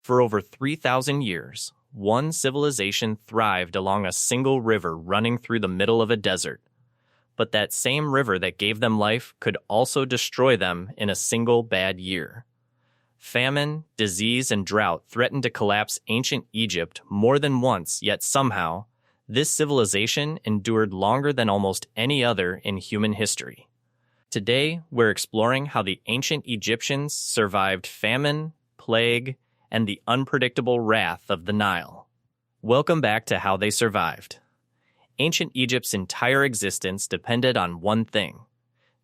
For over 3,000 years, one civilization thrived along a single river running through the middle of a desert. But that same river that gave them life could also destroy them in a single bad year. Famine, disease, and drought threatened to collapse ancient Egypt more than once, yet somehow, this civilization endured longer than almost any other in human history. Today, we're exploring how the ancient Egyptians survived famine, plague, and the unpredictable wrath of the Nile. Welcome back to How They Survived. Ancient Egypt's entire existence depended on one thing: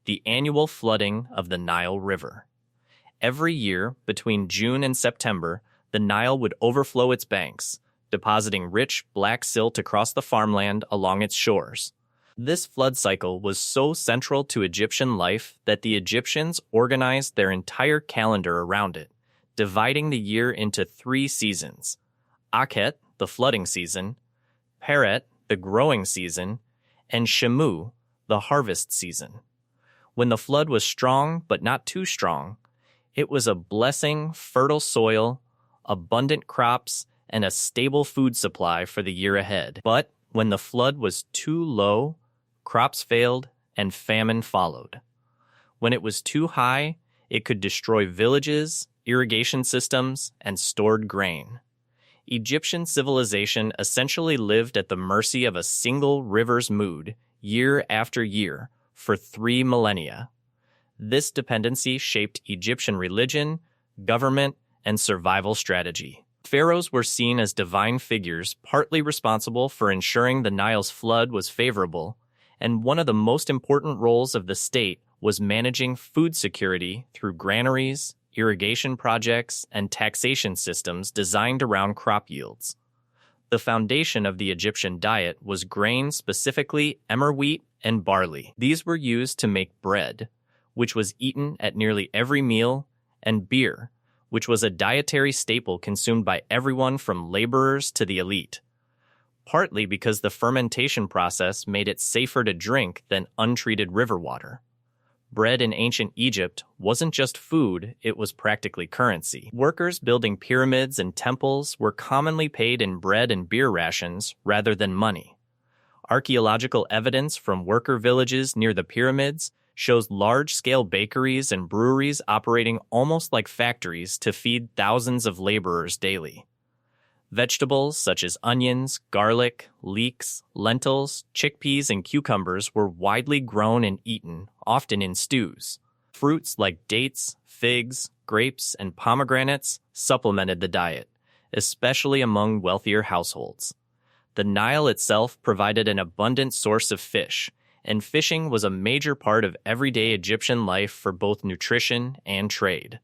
the annual flooding of the Nile River. Every year, between June and September, the Nile would overflow its banks, depositing rich black silt across the farmland along its shores. This flood cycle was so central to Egyptian life that the Egyptians organized their entire calendar around it, dividing the year into 3 seasons: Akhet, the flooding season; Peret, the growing season; and Shemu, the harvest season. When the flood was strong but not too strong, it was a blessing: fertile soil, abundant crops, and a stable food supply for the year ahead. But when the flood was too low, crops failed and famine followed. When it was too high, it could destroy villages, irrigation systems, and stored grain. Egyptian civilization essentially lived at the mercy of a single river's mood, year after year, for 3 millennia. This dependency shaped Egyptian religion, government, and survival strategy. Pharaohs were seen as divine figures, partly responsible for ensuring the Nile's flood was favorable, and one of the most important roles of the state was managing food security through granaries, irrigation projects, and taxation systems designed around crop yields. The foundation of the Egyptian diet was grain, specifically emmer wheat and barley. These were used to make bread, which was eaten at nearly every meal, and beer, which was a dietary staple consumed by everyone from laborers to the elite, partly because the fermentation process made it safer to drink than untreated river water. Bread in ancient Egypt wasn't just food, it was practically currency. Workers building pyramids and temples were commonly paid in bread and beer rations rather than money. Archaeological evidence from worker villages near the pyramids shows large-scale bakeries and breweries operating almost like factories to feed thousands of laborers daily. Vegetables such as onions, garlic, leeks, lentils, chickpeas, and cucumbers were widely grown and eaten, often in stews. Fruits like dates, figs, grapes, and pomegranates supplemented the diet, especially among wealthier households. The Nile itself provided an abundant source of fish, and fishing was a major part of everyday Egyptian life for both nutrition and trade.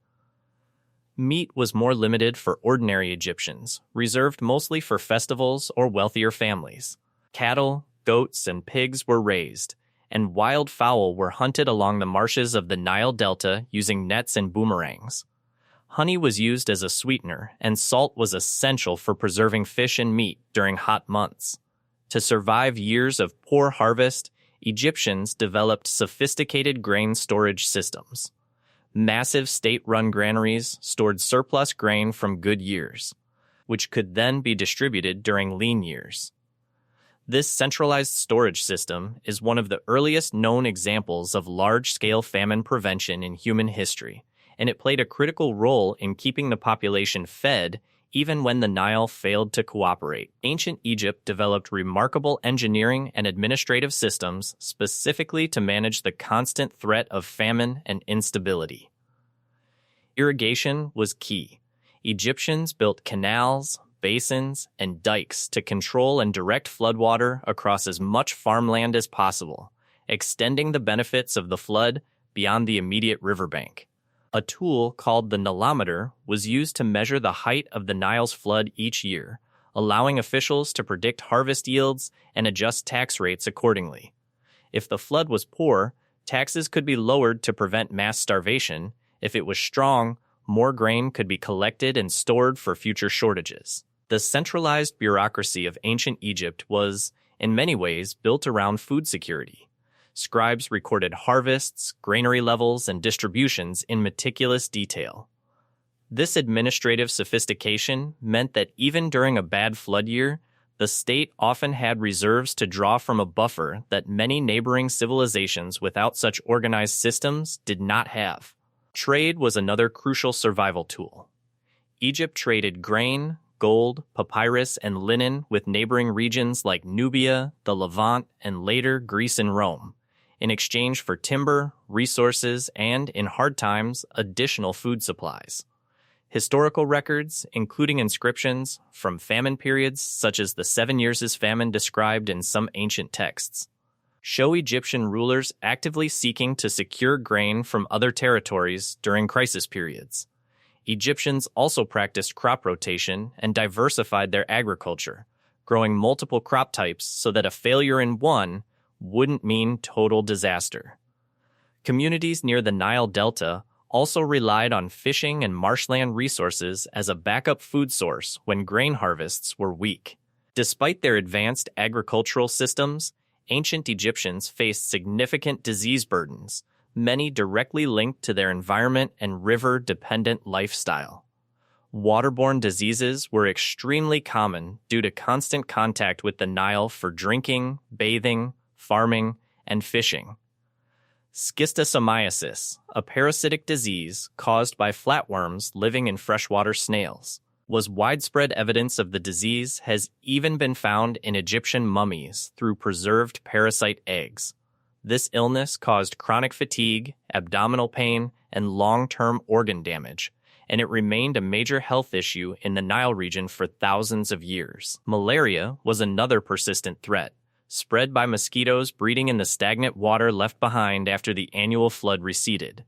Meat was more limited for ordinary Egyptians, reserved mostly for festivals or wealthier families. Cattle, goats, and pigs were raised, and wild fowl were hunted along the marshes of the Nile Delta using nets and boomerangs. Honey was used as a sweetener, and salt was essential for preserving fish and meat during hot months. To survive years of poor harvest, Egyptians developed sophisticated grain storage systems. Massive state-run granaries stored surplus grain from good years, which could then be distributed during lean years. This centralized storage system is one of the earliest known examples of large-scale famine prevention in human history, and it played a critical role in keeping the population fed even when the Nile failed to cooperate. Ancient Egypt developed remarkable engineering and administrative systems specifically to manage the constant threat of famine and instability. Irrigation was key. Egyptians built canals, basins, and dikes to control and direct floodwater across as much farmland as possible, extending the benefits of the flood beyond the immediate riverbank. A tool called the nilometer was used to measure the height of the Nile's flood each year, allowing officials to predict harvest yields and adjust tax rates accordingly. If the flood was poor, taxes could be lowered to prevent mass starvation. If it was strong, more grain could be collected and stored for future shortages. The centralized bureaucracy of ancient Egypt was, in many ways, built around food security. Scribes recorded harvests, granary levels, and distributions in meticulous detail. This administrative sophistication meant that even during a bad flood year, the state often had reserves to draw from a buffer that many neighboring civilizations without such organized systems did not have. Trade was another crucial survival tool. Egypt traded grain, gold, papyrus, and linen with neighboring regions like Nubia, the Levant, and later Greece and Rome, in exchange for timber, resources, and, in hard times, additional food supplies. Historical records, including inscriptions from famine periods such as the 7 Years' famine described in some ancient texts, show Egyptian rulers actively seeking to secure grain from other territories during crisis periods. Egyptians also practiced crop rotation and diversified their agriculture, growing multiple crop types so that a failure in one wouldn't mean total disaster. Communities near the Nile Delta also relied on fishing and marshland resources as a backup food source when grain harvests were weak. Despite their advanced agricultural systems, ancient Egyptians faced significant disease burdens, many directly linked to their environment and river-dependent lifestyle. Waterborne diseases were extremely common due to constant contact with the Nile for drinking, bathing, farming, and fishing. Schistosomiasis, a parasitic disease caused by flatworms living in freshwater snails, was widespread. Evidence of the disease has even been found in Egyptian mummies through preserved parasite eggs. This illness caused chronic fatigue, abdominal pain, and long-term organ damage, and it remained a major health issue in the Nile region for thousands of years. Malaria was another persistent threat, spread by mosquitoes breeding in the stagnant water left behind after the annual flood receded.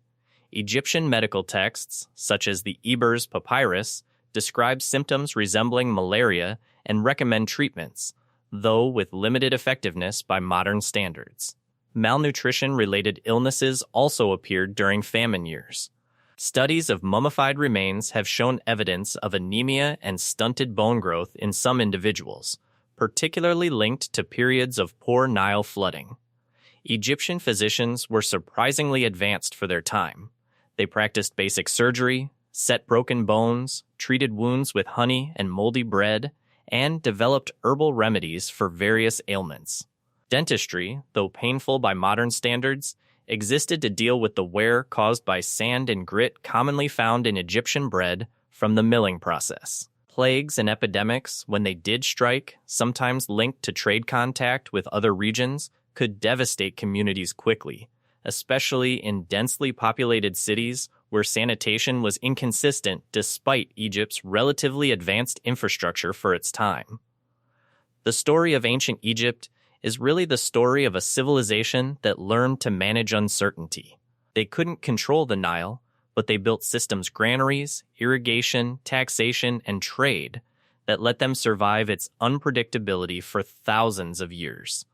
Egyptian medical texts, such as the Ebers Papyrus, describe symptoms resembling malaria and recommend treatments, though with limited effectiveness by modern standards. Malnutrition-related illnesses also appeared during famine years. Studies of mummified remains have shown evidence of anemia and stunted bone growth in some individuals, particularly linked to periods of poor Nile flooding. Egyptian physicians were surprisingly advanced for their time. They practiced basic surgery, set broken bones, treated wounds with honey and moldy bread, and developed herbal remedies for various ailments. Dentistry, though painful by modern standards, existed to deal with the wear caused by sand and grit commonly found in Egyptian bread from the milling process. Plagues and epidemics, when they did strike, sometimes linked to trade contact with other regions, could devastate communities quickly, especially in densely populated cities where sanitation was inconsistent despite Egypt's relatively advanced infrastructure for its time. The story of ancient Egypt is really the story of a civilization that learned to manage uncertainty. They couldn't control the Nile, but they built systems, granaries, irrigation, taxation, and trade that let them survive its unpredictability for thousands of years.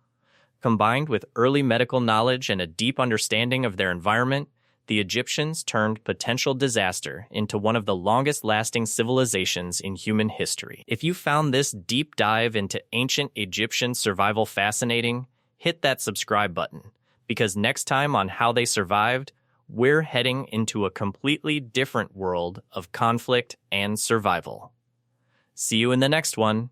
Combined with early medical knowledge and a deep understanding of their environment, the Egyptians turned potential disaster into one of the longest-lasting civilizations in human history. If you found this deep dive into ancient Egyptian survival fascinating, hit that subscribe button, because next time on How They Survived, we're heading into a completely different world of conflict and survival. See you in the next one.